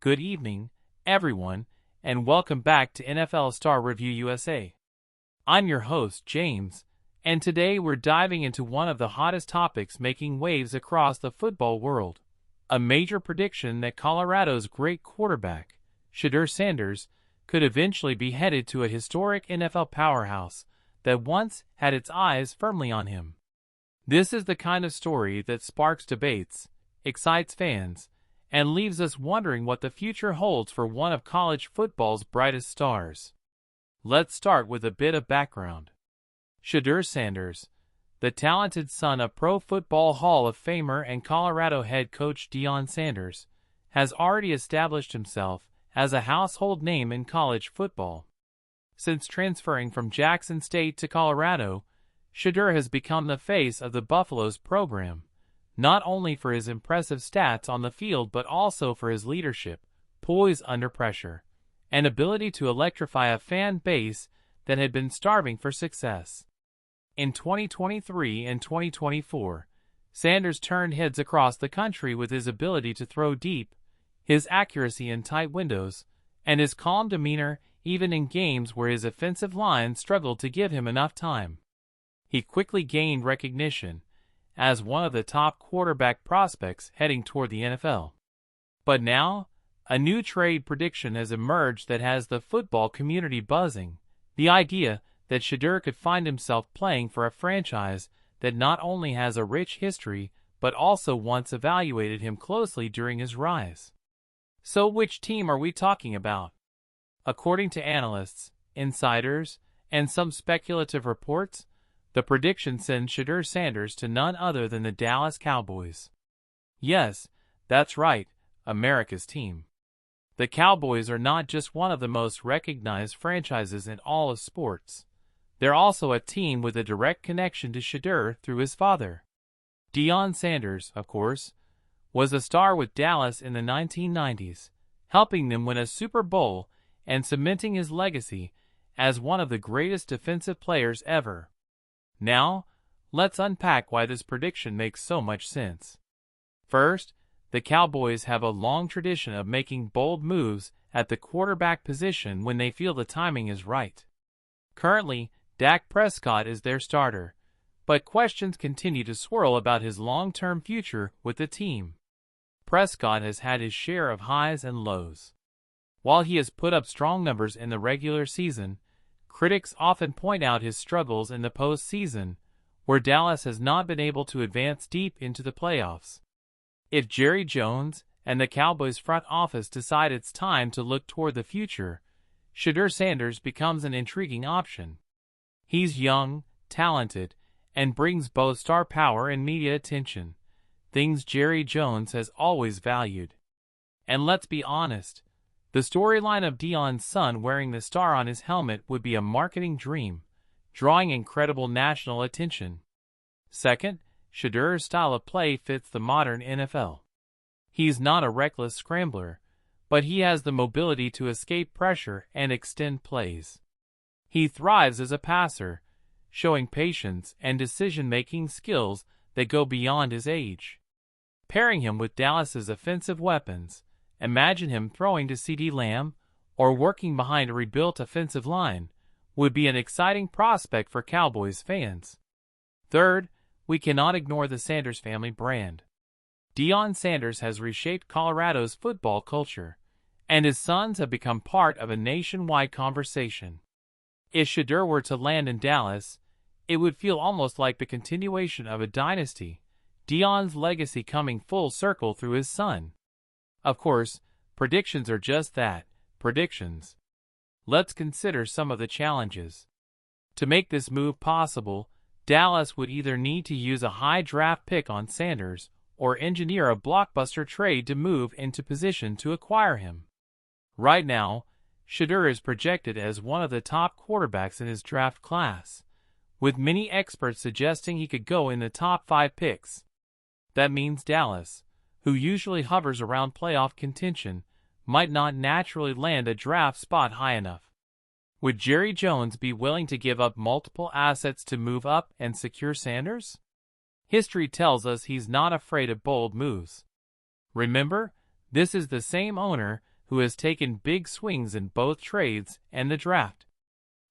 Good evening, everyone, and welcome back to NFL Star Review USA. I'm your host, James, and today we're diving into one of the hottest topics making waves across the football world. A major prediction that Colorado's great quarterback, Shedeur Sanders, could eventually be headed to a historic NFL powerhouse that once had its eyes firmly on him. This is the kind of story that sparks debates, excites fans, and leaves us wondering what the future holds for one of college football's brightest stars. Let's start with a bit of background. Shedeur Sanders, the talented son of Pro Football Hall of Famer and Colorado head coach Deion Sanders, has already established himself as a household name in college football. Since transferring from Jackson State to Colorado, Shedeur has become the face of the Buffaloes program, not only for his impressive stats on the field but also for his leadership, poise under pressure, and ability to electrify a fan base that had been starving for success. In 2023 and 2024, Sanders turned heads across the country with his ability to throw deep, his accuracy in tight windows, and his calm demeanor even in games where his offensive line struggled to give him enough time. He quickly gained recognition as one of the top quarterback prospects heading toward the NFL. But now, a new trade prediction has emerged that has the football community buzzing. The idea that Shedeur could find himself playing for a franchise that not only has a rich history but also once evaluated him closely during his rise. So which team are we talking about? According to analysts, insiders, and some speculative reports, the prediction sends Shedeur Sanders to none other than the Dallas Cowboys. Yes, that's right, America's team. The Cowboys are not just one of the most recognized franchises in all of sports. They're also a team with a direct connection to Shedeur through his father. Deion Sanders, of course, was a star with Dallas in the 1990s, helping them win a Super Bowl and cementing his legacy as one of the greatest defensive players ever. Now, let's unpack why this prediction makes so much sense. First, the Cowboys have a long tradition of making bold moves at the quarterback position when they feel the timing is right. Currently, Dak Prescott is their starter, but questions continue to swirl about his long-term future with the team. Prescott has had his share of highs and lows. While he has put up strong numbers in the regular season, critics often point out his struggles in the postseason, where Dallas has not been able to advance deep into the playoffs. If Jerry Jones and the Cowboys front office decide it's time to look toward the future, Shedeur Sanders becomes an intriguing option. He's young, talented, and brings both star power and media attention, things Jerry Jones has always valued. And let's be honest, the storyline of Deion's son wearing the star on his helmet would be a marketing dream, drawing incredible national attention. Second, Shedeur's style of play fits the modern NFL. He's not a reckless scrambler, but he has the mobility to escape pressure and extend plays. He thrives as a passer, showing patience and decision-making skills that go beyond his age. Pairing him with Dallas's offensive weapons, imagine him throwing to CeeDee Lamb or working behind a rebuilt offensive line, would be an exciting prospect for Cowboys fans. Third, we cannot ignore the Sanders family brand. Deion Sanders has reshaped Colorado's football culture, and his sons have become part of a nationwide conversation. If Shedeur were to land in Dallas, it would feel almost like the continuation of a dynasty, Deion's legacy coming full circle through his son. Of course, predictions are just that, predictions. Let's consider some of the challenges. To make this move possible, Dallas would either need to use a high draft pick on Sanders or engineer a blockbuster trade to move into position to acquire him. Right now, Shedeur is projected as one of the top quarterbacks in his draft class, with many experts suggesting he could go in the top 5 picks. That means Dallas, who usually hovers around playoff contention, might not naturally land a draft spot high enough. Would Jerry Jones be willing to give up multiple assets to move up and secure Sanders? History tells us he's not afraid of bold moves. Remember, This is the same owner who has taken big swings in both trades and the draft.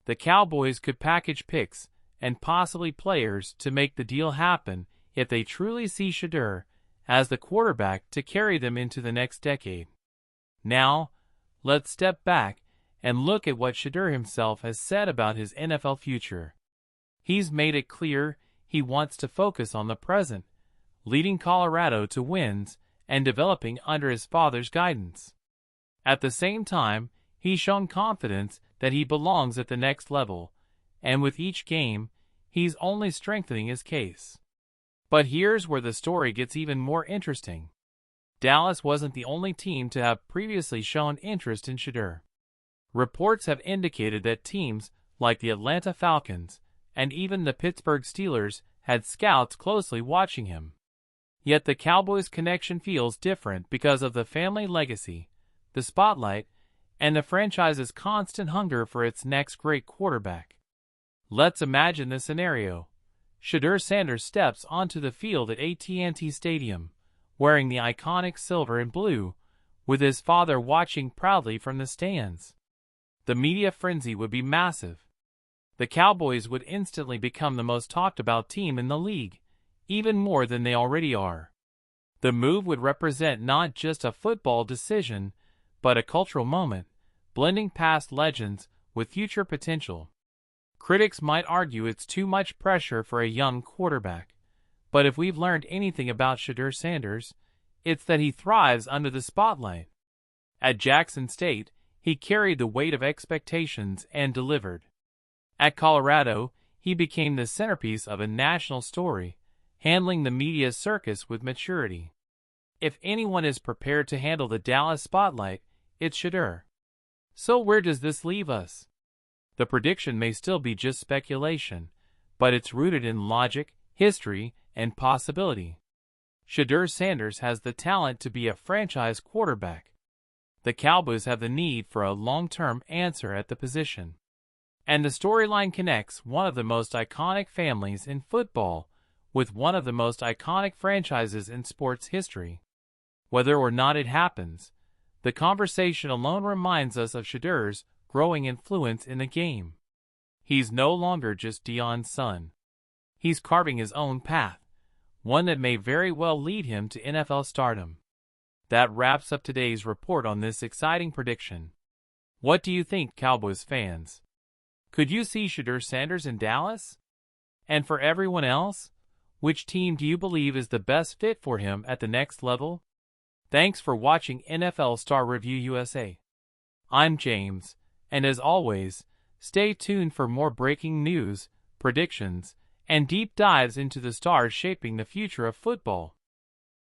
The Cowboys could package picks and possibly players to make the deal happen if they truly see Shedeur as the quarterback to carry them into the next decade. Now, let's step back and look at what Shedeur himself has said about his NFL future. He's made it clear he wants to focus on the present, leading Colorado to wins and developing under his father's guidance. At the same time, he's shown confidence that he belongs at the next level, and with each game, he's only strengthening his case. But here's where the story gets even more interesting. Dallas wasn't the only team to have previously shown interest in Shedeur. Reports have indicated that teams like the Atlanta Falcons and even the Pittsburgh Steelers had scouts closely watching him. Yet the Cowboys' connection feels different because of the family legacy, the spotlight, and the franchise's constant hunger for its next great quarterback. Let's imagine the scenario. Shedeur Sanders steps onto the field at AT&T Stadium, wearing the iconic silver and blue, with his father watching proudly from the stands. The media frenzy would be massive. The Cowboys would instantly become the most talked about team in the league, even more than they already are. The move would represent not just a football decision, but a cultural moment, blending past legends with future potential. Critics might argue it's too much pressure for a young quarterback, but if we've learned anything about Shedeur Sanders, it's that he thrives under the spotlight. At Jackson State, he carried the weight of expectations and delivered. At Colorado, he became the centerpiece of a national story, handling the media circus with maturity. If anyone is prepared to handle the Dallas spotlight, it's Shedeur. So where does this leave us? The prediction may still be just speculation, but it's rooted in logic, history, and possibility. Shedeur Sanders has the talent to be a franchise quarterback. The Cowboys have the need for a long-term answer at the position. And the storyline connects one of the most iconic families in football with one of the most iconic franchises in sports history. Whether or not it happens, the conversation alone reminds us of Shedeur's growing influence in the game. He's no longer just Deion's son. He's carving his own path, one that may very well lead him to NFL stardom. That wraps up today's report on this exciting prediction. What do you think, Cowboys fans? Could you see Shedeur Sanders in Dallas? And for everyone else, which team do you believe is the best fit for him at the next level? Thanks for watching NFL Star Review USA. I'm James, and as always, stay tuned for more breaking news, predictions, and deep dives into the stars shaping the future of football.